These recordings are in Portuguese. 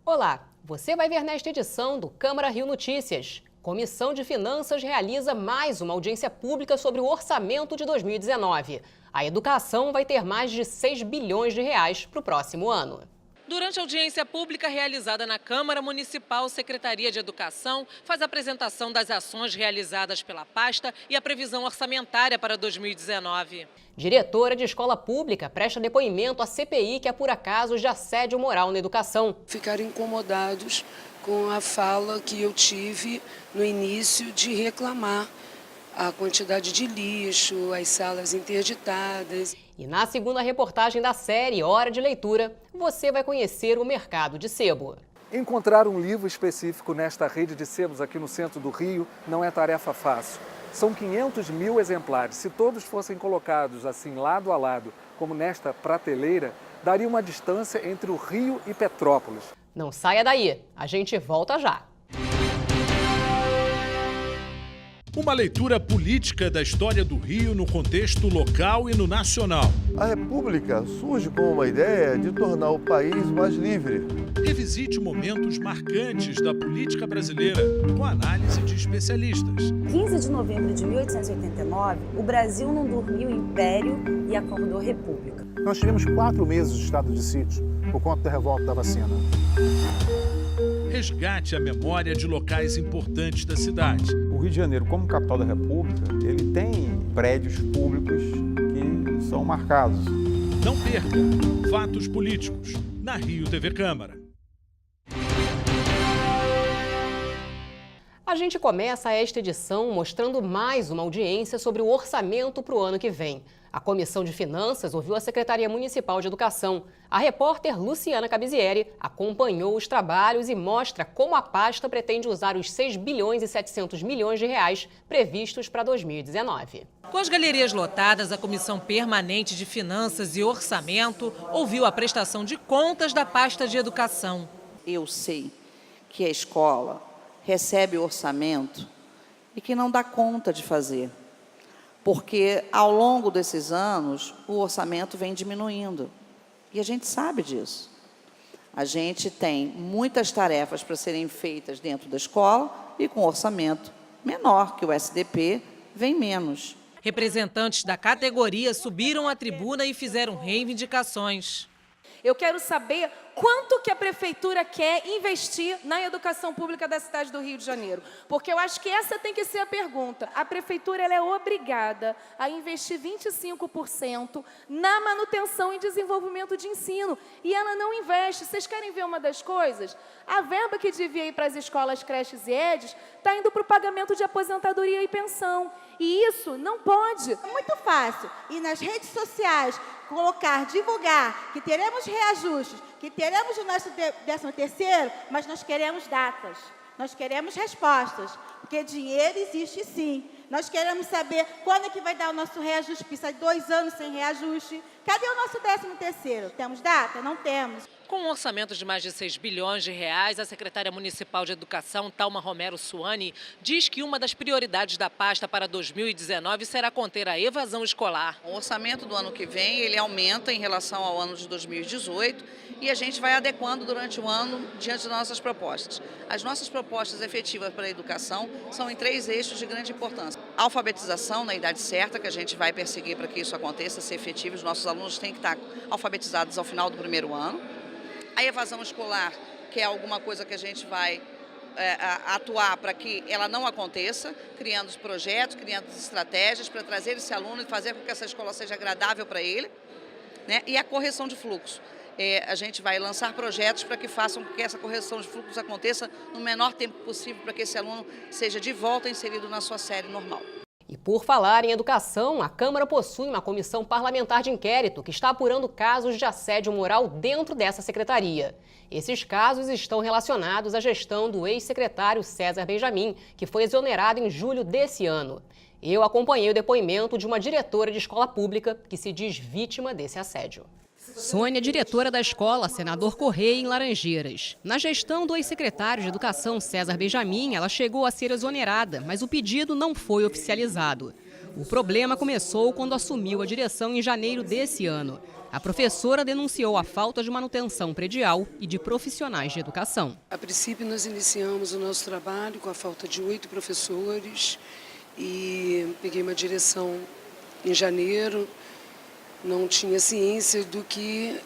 Olá, você vai ver nesta edição do Câmara Rio Notícias. Comissão de Finanças realiza mais uma audiência pública sobre o orçamento de 2019. A educação vai ter mais de 6 bilhões de reais para o próximo ano. Durante a audiência pública realizada na Câmara Municipal, Secretaria de Educação faz a apresentação das ações realizadas pela pasta e a previsão orçamentária para 2019. Diretora de escola pública presta depoimento à CPI que apura casos de assédio moral na educação. Ficaram incomodados com a fala que eu tive no início de reclamar a quantidade de lixo, as salas interditadas. E na segunda reportagem da série Hora de Leitura, você vai conhecer o mercado de sebo. Encontrar um livro específico nesta rede de sebos aqui no centro do Rio não é tarefa fácil. São 500 mil exemplares. Se todos fossem colocados assim lado a lado, como nesta prateleira, daria uma distância entre o Rio e Petrópolis. Não saia daí, a gente volta já. Uma leitura política da história do Rio no contexto local e no nacional. A República surge com uma ideia de tornar o país mais livre. Revisite momentos marcantes da política brasileira com análise de especialistas. 15 de novembro de 1889, o Brasil não dormiu império e acordou república. Nós tivemos 4 meses de estado de sítio por conta da revolta da vacina. Resgate a memória de locais importantes da cidade. O Rio de Janeiro, como capital da República, ele tem prédios públicos que são marcados. Não perca Fatos Políticos, na Rio TV Câmara. A gente começa esta edição mostrando mais uma audiência sobre o orçamento para o ano que vem. A Comissão de Finanças ouviu a Secretaria Municipal de Educação. A repórter Luciana Cabizieri acompanhou os trabalhos e mostra como a pasta pretende usar os 6 bilhões e 700 milhões de reais previstos para 2019. Com as galerias lotadas, a Comissão Permanente de Finanças e Orçamento ouviu a prestação de contas da pasta de Educação. Eu sei que a escola recebe o orçamento e que não dá conta de fazer. Porque, ao longo desses anos, o orçamento vem diminuindo. E a gente sabe disso. A gente tem muitas tarefas para serem feitas dentro da escola e com orçamento menor, que o SDP vem menos. Representantes da categoria subiram à tribuna e fizeram reivindicações. Eu quero saber quanto que a Prefeitura quer investir na educação pública da cidade do Rio de Janeiro. Porque eu acho que essa tem que ser a pergunta. A Prefeitura ela é obrigada a investir 25% na manutenção e desenvolvimento de ensino. E ela não investe. Vocês querem ver uma das coisas? A verba que devia ir para as escolas, creches e EDs está indo para o pagamento de aposentadoria e pensão. E isso não pode. É muito fácil. E nas redes sociais, divulgar que teremos reajustes, que teremos o nosso 13º, mas nós queremos datas, nós queremos respostas, porque dinheiro existe sim. Nós queremos saber quando é que vai dar o nosso reajuste, precisa de 2 anos sem reajuste. Cadê o nosso 13º? Temos data? Não temos. Com um orçamento de mais de 6 bilhões de reais, a secretária municipal de Educação, Thalma Romero Suani, diz que uma das prioridades da pasta para 2019 será conter a evasão escolar. O orçamento do ano que vem, ele aumenta em relação ao ano de 2018 e a gente vai adequando durante o ano diante das nossas propostas. As nossas propostas efetivas para a educação são em 3 eixos de grande importância. A alfabetização na idade certa, que a gente vai perseguir para que isso aconteça, ser efetivo, os nossos alunos têm que estar alfabetizados ao final do primeiro ano. A evasão escolar, que é alguma coisa que a gente vai atuar para que ela não aconteça, criando os projetos, criando as estratégias para trazer esse aluno e fazer com que essa escola seja agradável para ele, né? E a correção de fluxo. A gente vai lançar projetos para que façam com que essa correção de fluxos aconteça no menor tempo possível, para que esse aluno seja de volta inserido na sua série normal. E por falar em educação, a Câmara possui uma comissão parlamentar de inquérito que está apurando casos de assédio moral dentro dessa secretaria. Esses casos estão relacionados à gestão do ex-secretário César Benjamin, que foi exonerado em julho desse ano. Eu acompanhei o depoimento de uma diretora de escola pública que se diz vítima desse assédio. Sônia, diretora da escola Senador Correia, em Laranjeiras. Na gestão do ex-secretário de Educação, César Benjamin, ela chegou a ser exonerada, mas o pedido não foi oficializado. O problema começou quando assumiu a direção em janeiro desse ano. A professora denunciou a falta de manutenção predial e de profissionais de educação. A princípio, nós iniciamos o nosso trabalho com a falta de 8 professores e peguei uma direção em janeiro. Não tinha ciência do que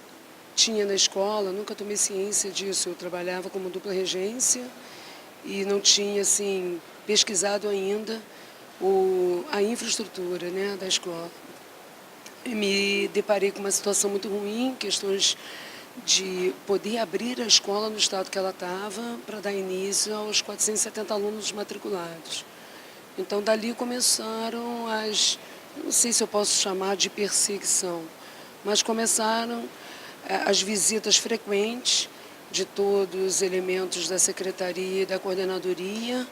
tinha na escola, nunca tomei ciência disso. Eu trabalhava como dupla regência e não tinha assim, pesquisado ainda a infraestrutura, né, da escola. E me deparei com uma situação muito ruim, questões de poder abrir a escola no estado que ela estava para dar início aos 470 alunos matriculados. Então, dali começaram não sei se eu posso chamar de perseguição, mas começaram as visitas frequentes de todos os elementos da secretaria e da coordenadoria,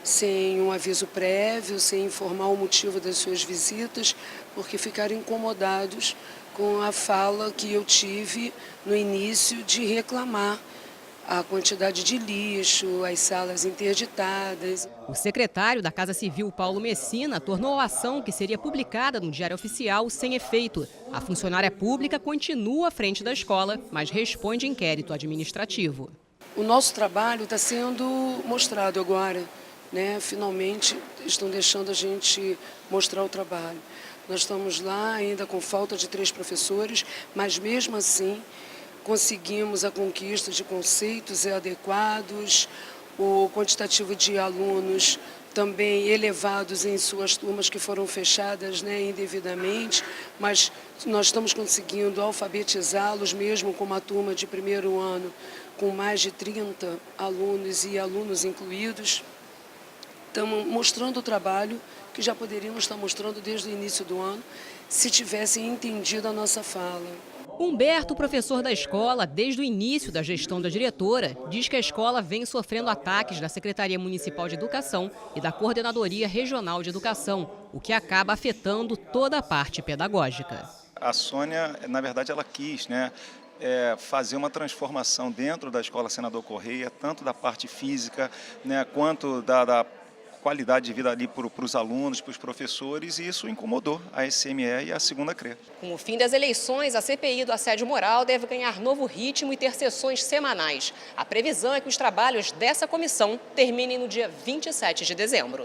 sem um aviso prévio, sem informar o motivo das suas visitas, porque ficaram incomodados com a fala que eu tive no início de reclamar a quantidade de lixo, as salas interditadas. O secretário da Casa Civil, Paulo Messina, tornou a ação que seria publicada no Diário Oficial sem efeito. A funcionária pública continua à frente da escola, mas responde inquérito administrativo. O nosso trabalho está sendo mostrado agora, né? Finalmente estão deixando a gente mostrar o trabalho. Nós estamos lá ainda com falta de 3 professores, mas mesmo assim conseguimos a conquista de conceitos adequados, o quantitativo de alunos também elevados em suas turmas que foram fechadas, né, indevidamente, mas nós estamos conseguindo alfabetizá-los mesmo com uma turma de primeiro ano com mais de 30 alunos e alunos incluídos. Estamos mostrando o trabalho que já poderíamos estar mostrando desde o início do ano, se tivessem entendido a nossa fala. Humberto, professor da escola, desde o início da gestão da diretora, diz que a escola vem sofrendo ataques da Secretaria Municipal de Educação e da Coordenadoria Regional de Educação, o que acaba afetando toda a parte pedagógica. A Sônia, na verdade, ela quis, fazer uma transformação dentro da Escola Senador Correia, tanto da parte física, quanto da qualidade de vida ali para os alunos, para os professores, e isso incomodou a SME e a segunda CRE. Com o fim das eleições, a CPI do assédio moral deve ganhar novo ritmo e ter sessões semanais. A previsão é que os trabalhos dessa comissão terminem no dia 27 de dezembro.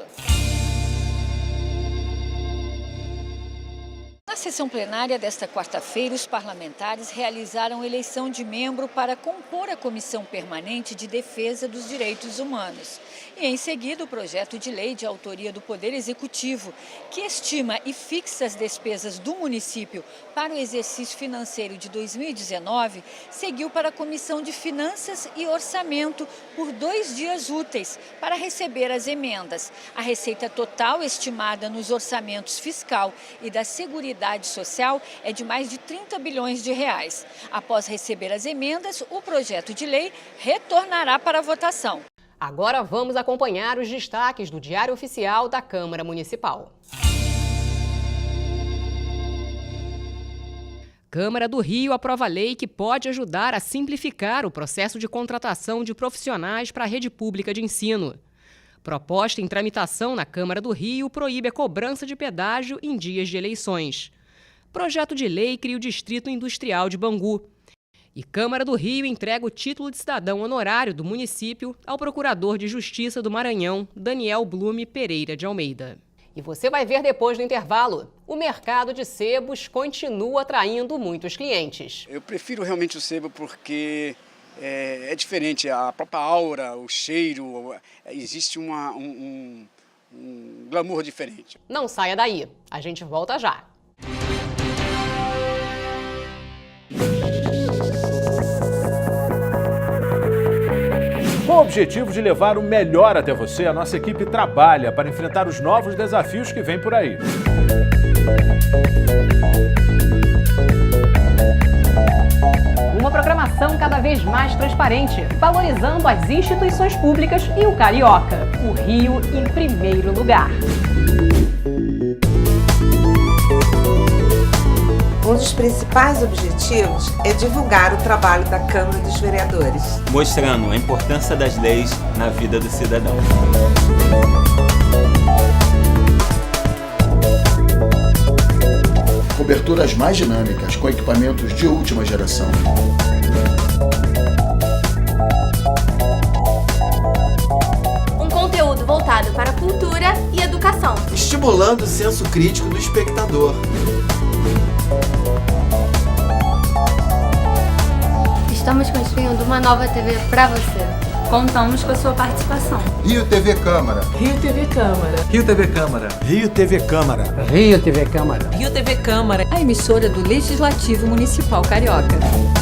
Na sessão plenária desta quarta-feira, os parlamentares realizaram eleição de membro para compor a Comissão Permanente de Defesa dos Direitos Humanos. E, em seguida, o projeto de lei de autoria do Poder Executivo, que estima e fixa as despesas do município para o exercício financeiro de 2019, seguiu para a Comissão de Finanças e Orçamento por 2 dias úteis para receber as emendas. A receita total estimada nos orçamentos fiscal e da Seguridade Social é de mais de 30 bilhões de reais. Após receber as emendas, o projeto de lei retornará para a votação. Agora vamos acompanhar os destaques do Diário Oficial da Câmara Municipal. Câmara do Rio aprova a lei que pode ajudar a simplificar o processo de contratação de profissionais para a rede pública de ensino. Proposta em tramitação na Câmara do Rio proíbe a cobrança de pedágio em dias de eleições. Projeto de lei cria o Distrito Industrial de Bangu. E Câmara do Rio entrega o título de cidadão honorário do município ao Procurador de Justiça do Maranhão, Daniel Blume Pereira de Almeida. E você vai ver depois do intervalo. O mercado de sebos continua atraindo muitos clientes. Eu prefiro realmente o sebo porque é diferente, a própria aura, o cheiro, existe um glamour diferente. Não saia daí, a gente volta já. Com o objetivo de levar o melhor até você, a nossa equipe trabalha para enfrentar os novos desafios que vêm por aí. Uma programação cada vez mais transparente, valorizando as instituições públicas e o carioca. O Rio em primeiro lugar. Um dos principais objetivos é divulgar o trabalho da Câmara dos Vereadores, mostrando a importância das leis na vida do cidadão. Coberturas mais dinâmicas com equipamentos de última geração. Um conteúdo voltado para a cultura e educação, estimulando o senso crítico do espectador. Estamos construindo uma nova TV para você. Contamos com a sua participação. Rio TV Câmara. Rio TV Câmara. Rio TV Câmara. Rio TV Câmara. Rio TV Câmara. Rio TV Câmara. A emissora do Legislativo Municipal Carioca. Dia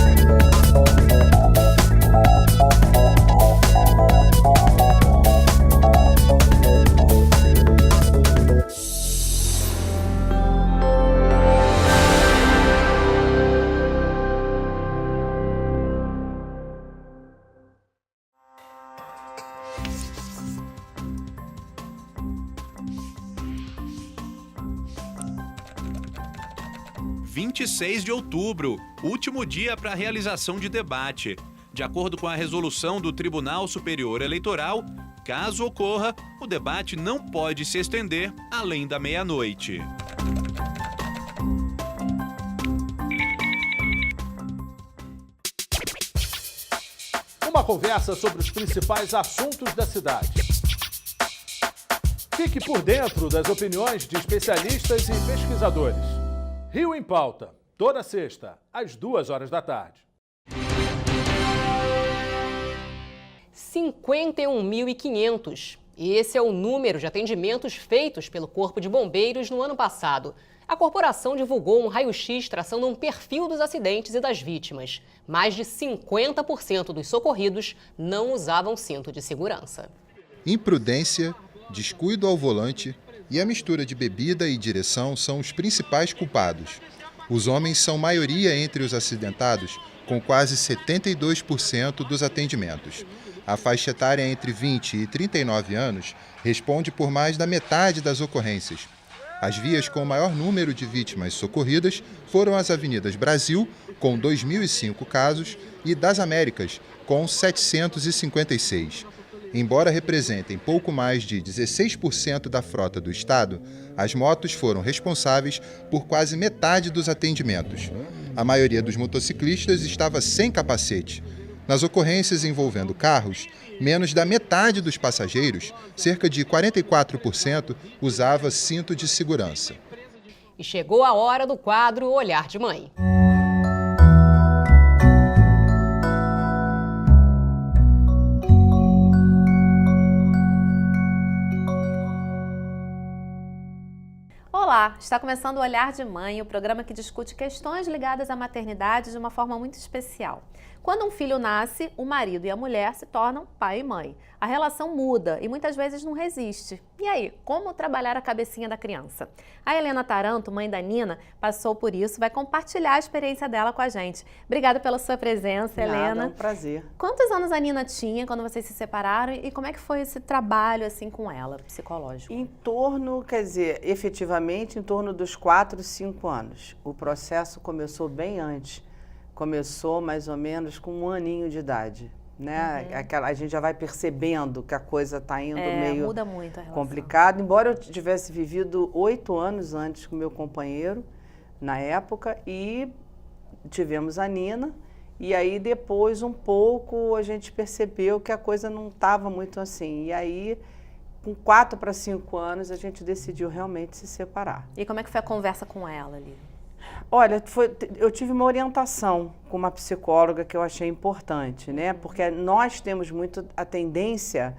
26 de outubro, último dia para a realização de debate. De acordo com a resolução do Tribunal Superior Eleitoral, caso ocorra, o debate não pode se estender além da meia-noite. Uma conversa sobre os principais assuntos da cidade. Fique por dentro das opiniões de especialistas e pesquisadores. Rio em Pauta, toda sexta, às 14h. 51.500. Esse é o número de atendimentos feitos pelo Corpo de Bombeiros no ano passado. A corporação divulgou um raio-x traçando um perfil dos acidentes e das vítimas. Mais de 50% dos socorridos não usavam cinto de segurança. Imprudência, descuido ao volante e a mistura de bebida e direção são os principais culpados. Os homens são maioria entre os acidentados, com quase 72% dos atendimentos. A faixa etária entre 20 e 39 anos responde por mais da metade das ocorrências. As vias com o maior número de vítimas socorridas foram as Avenidas Brasil, com 2.005 casos, e das Américas, com 756. Embora representem pouco mais de 16% da frota do estado, as motos foram responsáveis por quase metade dos atendimentos. A maioria dos motociclistas estava sem capacete. Nas ocorrências envolvendo carros, menos da metade dos passageiros, cerca de 44%, usava cinto de segurança. E chegou a hora do quadro Olhar de Mãe. Olá, está começando o Olhar de Mãe, o programa que discute questões ligadas à maternidade de uma forma muito especial. Quando um filho nasce, o marido e a mulher se tornam pai e mãe. A relação muda e muitas vezes não resiste. E aí, como trabalhar a cabecinha da criança? A Helena Taranto, mãe da Nina, passou por isso, vai compartilhar a experiência dela com a gente. Obrigada pela sua presença, Helena. É um prazer. Quantos anos a Nina tinha quando vocês se separaram e como é que foi esse trabalho assim com ela, psicológico? Em torno, quer dizer, efetivamente em torno dos 4, 5 anos. O processo começou bem antes. Começou mais ou menos com 1 aninho de idade, né? A gente já vai percebendo que a coisa está indo meio muda muito a relação. complicado. Embora eu tivesse vivido 8 anos antes com meu companheiro, na época, e tivemos a Nina. E aí depois, um pouco, a gente percebeu que a coisa não estava muito assim. E aí, com 4 para 5 anos, a gente decidiu realmente se separar. E como é que foi a conversa com ela ali? Olha, eu tive uma orientação com uma psicóloga que eu achei importante, né? Porque nós temos muito a tendência,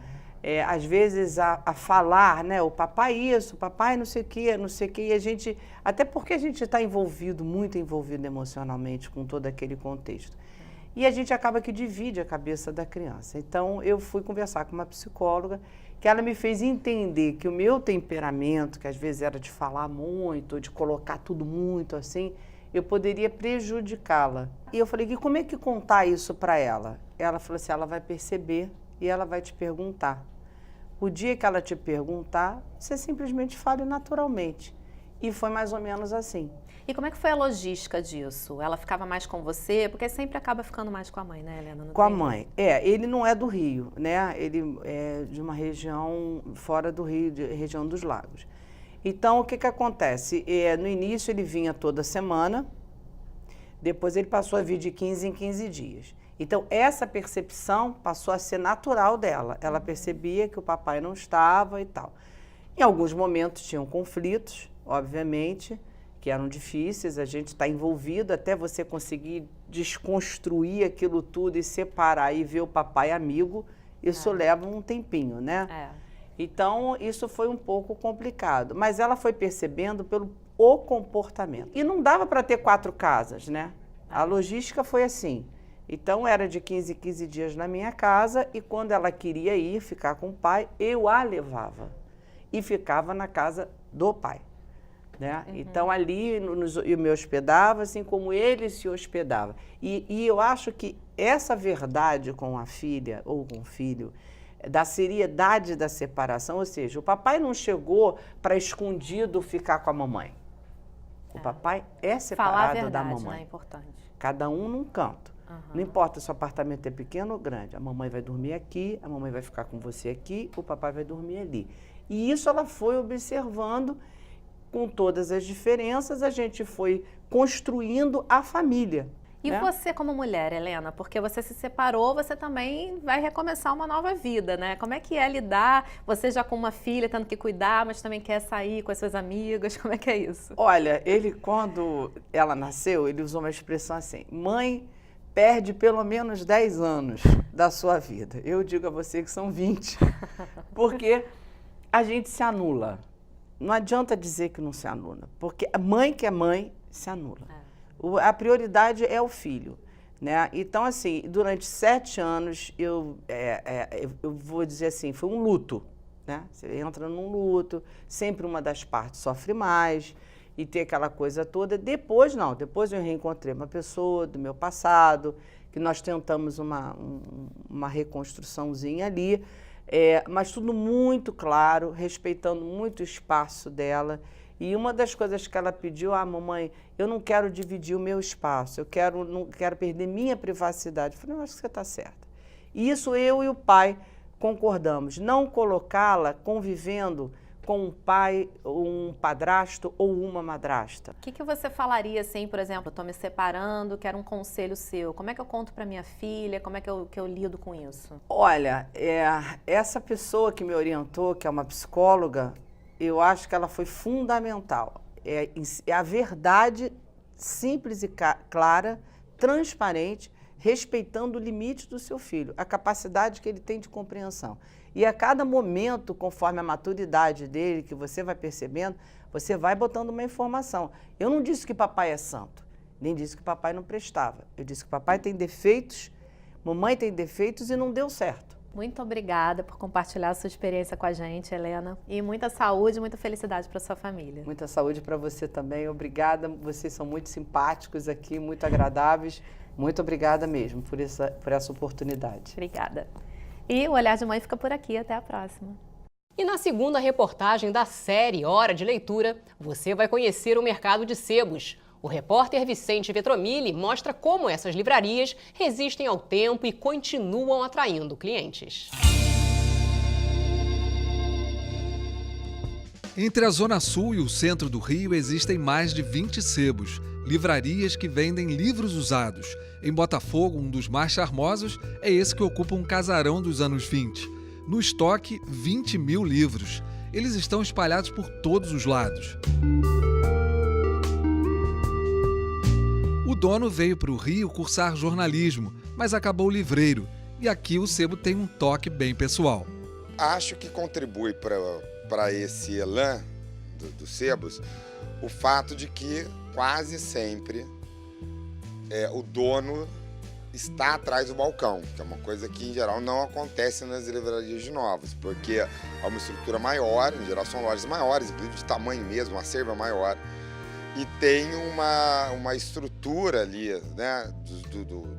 às vezes, a falar, né? O papai isso, o papai não sei o quê, e a gente... Até porque a gente está muito envolvido emocionalmente com todo aquele contexto. E a gente acaba que divide a cabeça da criança. Então, eu fui conversar com uma psicóloga que ela me fez entender que o meu temperamento, que às vezes era de falar muito, de colocar tudo muito assim, eu poderia prejudicá-la. E eu falei, e como é que contar isso para ela? Ela falou assim, ela vai perceber e ela vai te perguntar. O dia que ela te perguntar, você simplesmente fale naturalmente. E foi mais ou menos assim. E como é que foi a logística disso? Ela ficava mais com você? Porque sempre acaba ficando mais com a mãe, né, Helena? Com a mãe. Ele não é do Rio, né? Ele é de uma região fora do Rio, região dos Lagos. Então, o que acontece? No início ele vinha toda semana, depois ele passou a vir de 15 em 15 dias. Então, essa percepção passou a ser natural dela. Ela percebia que o papai não estava e tal. Em alguns momentos tinham conflitos, obviamente, que eram difíceis, a gente está envolvido até você conseguir desconstruir aquilo tudo e separar e ver o papai amigo, isso leva um tempinho, né? Então, isso foi um pouco complicado, mas ela foi percebendo pelo comportamento. E não dava para ter 4 casas, né? A logística foi assim. Então, era de 15 em 15 dias na minha casa e quando ela queria ir ficar com o pai, eu a levava e ficava na casa do pai. Né? Então, ali eu me hospedava, assim como ele se hospedava. E eu acho que essa verdade com a filha ou com o filho, da seriedade da separação, ou seja, o papai não chegou para escondido ficar com a mamãe. O papai é separado Falar a verdade, da mamãe. né? É importante. Cada um num canto. Não importa se o apartamento é pequeno ou grande, a mamãe vai dormir aqui, a mamãe vai ficar com você aqui, o papai vai dormir ali. E isso ela foi observando. Com todas as diferenças, a gente foi construindo a família. E você como mulher, Helena, porque você se separou, você também vai recomeçar uma nova vida, né? Como é que é lidar, você já com uma filha, tendo que cuidar, mas também quer sair com as suas amigas, como é que é isso? Olha, ele quando ela nasceu, ele usou uma expressão assim, mãe perde pelo menos 10 anos da sua vida. Eu digo a você que são 20, porque a gente se anula. Não adianta dizer que não se anula, porque a mãe que é mãe se anula. A prioridade é o filho, né? Então, assim, durante 7 anos, eu vou dizer assim, foi um luto, né? Você entra num luto, sempre uma das partes sofre mais, e tem aquela coisa toda. Depois, não, depois eu reencontrei uma pessoa do meu passado, que nós tentamos uma reconstruçãozinha ali, mas tudo muito claro, respeitando muito o espaço dela. E uma das coisas que ela pediu, mamãe, eu não quero dividir o meu espaço, não quero perder minha privacidade. Eu falei, eu acho que você está certa. E isso eu e o pai concordamos, não colocá-la convivendo com um pai, um padrasto ou uma madrasta. O que você falaria assim, por exemplo, estou me separando, quero um conselho seu. Como é que eu conto para minha filha? Como é que eu lido com isso? Olha, essa pessoa que me orientou, que é uma psicóloga, eu acho que ela foi fundamental. É a verdade simples e clara, transparente, respeitando o limite do seu filho, a capacidade que ele tem de compreensão. E a cada momento, conforme a maturidade dele, que você vai percebendo, você vai botando uma informação. Eu não disse que papai é santo, nem disse que papai não prestava. Eu disse que papai tem defeitos, mamãe tem defeitos e não deu certo. Muito obrigada por compartilhar a sua experiência com a gente, Helena. E muita saúde, muita felicidade para sua família. Muita saúde para você também. Obrigada. Vocês são muito simpáticos aqui, muito agradáveis. Muito obrigada mesmo por essa oportunidade. Obrigada. E o Olhar de Mãe fica por aqui. Até a próxima. E na segunda reportagem da série Hora de Leitura, você vai conhecer o mercado de sebos. O repórter Vicente Vetromilli mostra como essas livrarias resistem ao tempo e continuam atraindo clientes. Entre a Zona Sul e o centro do Rio existem mais de 20 sebos, livrarias que vendem livros usados. Em Botafogo, um dos mais charmosos é esse que ocupa um casarão dos anos 20. No estoque, 20 mil livros. Eles estão espalhados por todos os lados. O dono veio para o Rio cursar jornalismo, mas acabou livreiro. E aqui o sebo tem um toque bem pessoal. Acho que contribui para esse elan dos sebos o fato de que quase sempre o dono está atrás do balcão, que é uma coisa que em geral não acontece nas livrarias de novos, porque é uma estrutura maior, em geral são lojas maiores, inclusive de tamanho mesmo, uma acervo maior, e tem uma estrutura ali, né,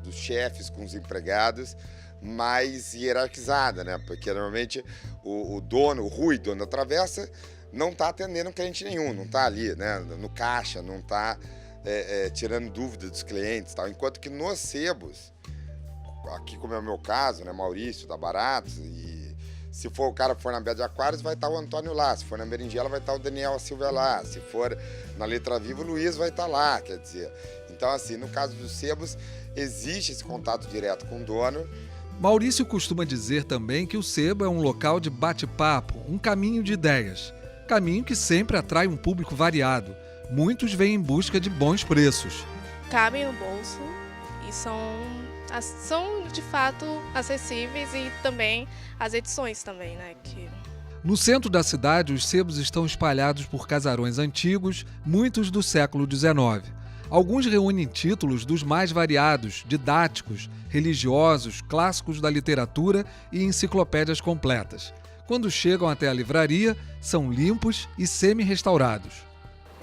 dos chefes com os empregados mais hierarquizada, né, porque normalmente o dono, o Rui, dono da travessa, não está atendendo cliente nenhum, não está ali, né, no caixa, não está tirando dúvidas dos clientes, tal. Enquanto que nos sebos, aqui como é o meu caso, né, Maurício da Baratos, e Se for o cara for na Bia de Aquários, vai estar o Antônio lá. Se for na Berinjela, vai estar o Daniel Silva lá. Se for na Letra Viva, o Luiz vai estar lá, quer dizer. Então, assim, no caso dos sebos, existe esse contato direto com o dono. Maurício costuma dizer também que o sebo é um local de bate-papo, um caminho de ideias. Caminho que sempre atrai um público variado. Muitos vêm em busca de bons preços. Cabem no bolso e são de fato acessíveis, e também as edições também, né? No centro da cidade, os sebos estão espalhados por casarões antigos, muitos do século XIX. Alguns reúnem títulos dos mais variados, didáticos, religiosos, clássicos da literatura e enciclopédias completas. Quando chegam até a livraria, são limpos e semi-restaurados.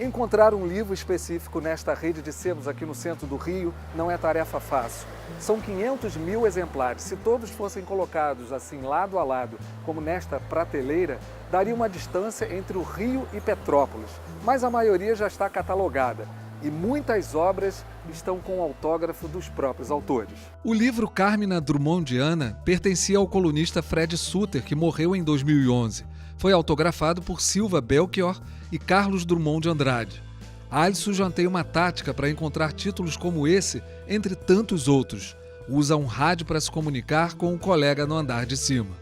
Encontrar um livro específico nesta rede de sebos aqui no centro do Rio não é tarefa fácil. São 500 mil exemplares. Se todos fossem colocados assim lado a lado, como nesta prateleira, daria uma distância entre o Rio e Petrópolis. Mas a maioria já está catalogada. E muitas obras estão com o autógrafo dos próprios autores. O livro Carmina Drummondiana pertencia ao colunista Fred Sutter, que morreu em 2011. Foi autografado por Silva Belchior e Carlos Drummond de Andrade. Alisson já tem uma tática para encontrar títulos como esse, entre tantos outros. Usa um rádio para se comunicar com um colega no andar de cima.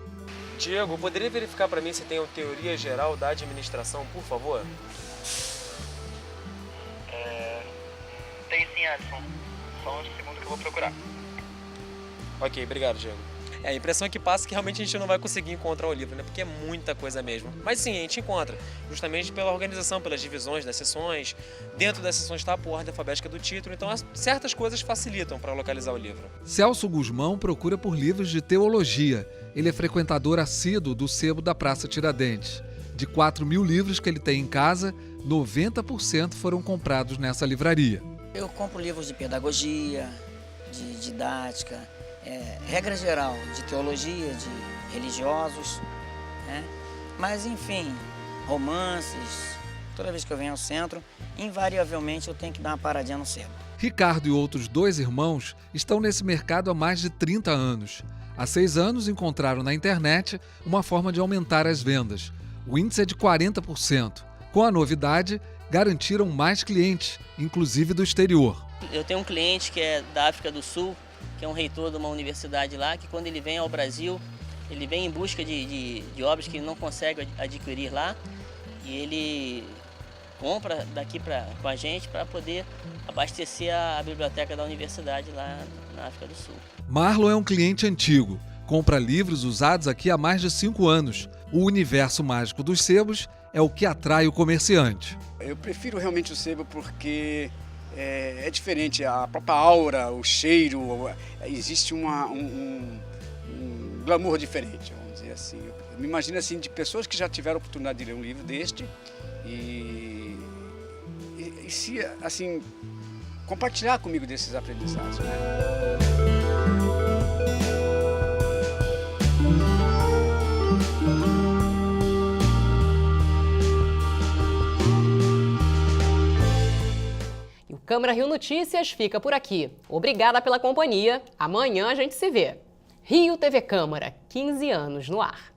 Diego, poderia verificar para mim se tem a teoria geral da administração, por favor? Tem sim, Alisson. Só um segundo que eu vou procurar. Ok, obrigado, Diego. A impressão que passa é que realmente a gente não vai conseguir encontrar o livro, né? Porque é muita coisa mesmo. Mas sim, a gente encontra, justamente pela organização, pelas divisões das sessões. Dentro das sessões está a ordem alfabética do título, então certas coisas facilitam para localizar o livro. Celso Guzmão procura por livros de teologia. Ele é frequentador assíduo do sebo da Praça Tiradentes. De 4.000 livros que ele tem em casa, 90% foram comprados nessa livraria. Eu compro livros de pedagogia, de didática, regra geral, de teologia, de religiosos, né? Mas enfim, romances. Toda vez que eu venho ao centro, invariavelmente eu tenho que dar uma paradinha no sebo. Ricardo e outros 2 irmãos estão nesse mercado há mais de 30 anos. Há 6 anos encontraram na internet uma forma de aumentar as vendas. O índice é de 40%. Com a novidade, garantiram mais clientes, inclusive do exterior. Eu tenho um cliente que é da África do Sul, que é um reitor de uma universidade lá, que quando ele vem ao Brasil, ele vem em busca de obras que ele não consegue adquirir lá, e ele compra daqui com a gente para poder abastecer a biblioteca da universidade lá na África do Sul. Marlon é um cliente antigo, compra livros usados aqui há mais de 5 anos. O universo mágico dos sebos é o que atrai o comerciante. Eu prefiro realmente o sebo porque é diferente, a própria aura, o cheiro, existe um glamour diferente, vamos dizer assim. Eu me imagino assim, de pessoas que já tiveram a oportunidade de ler um livro deste e se, assim, compartilhar comigo desses aprendizados, né? Câmara Rio Notícias fica por aqui. Obrigada pela companhia. Amanhã a gente se vê. Rio TV Câmara, 15 anos no ar.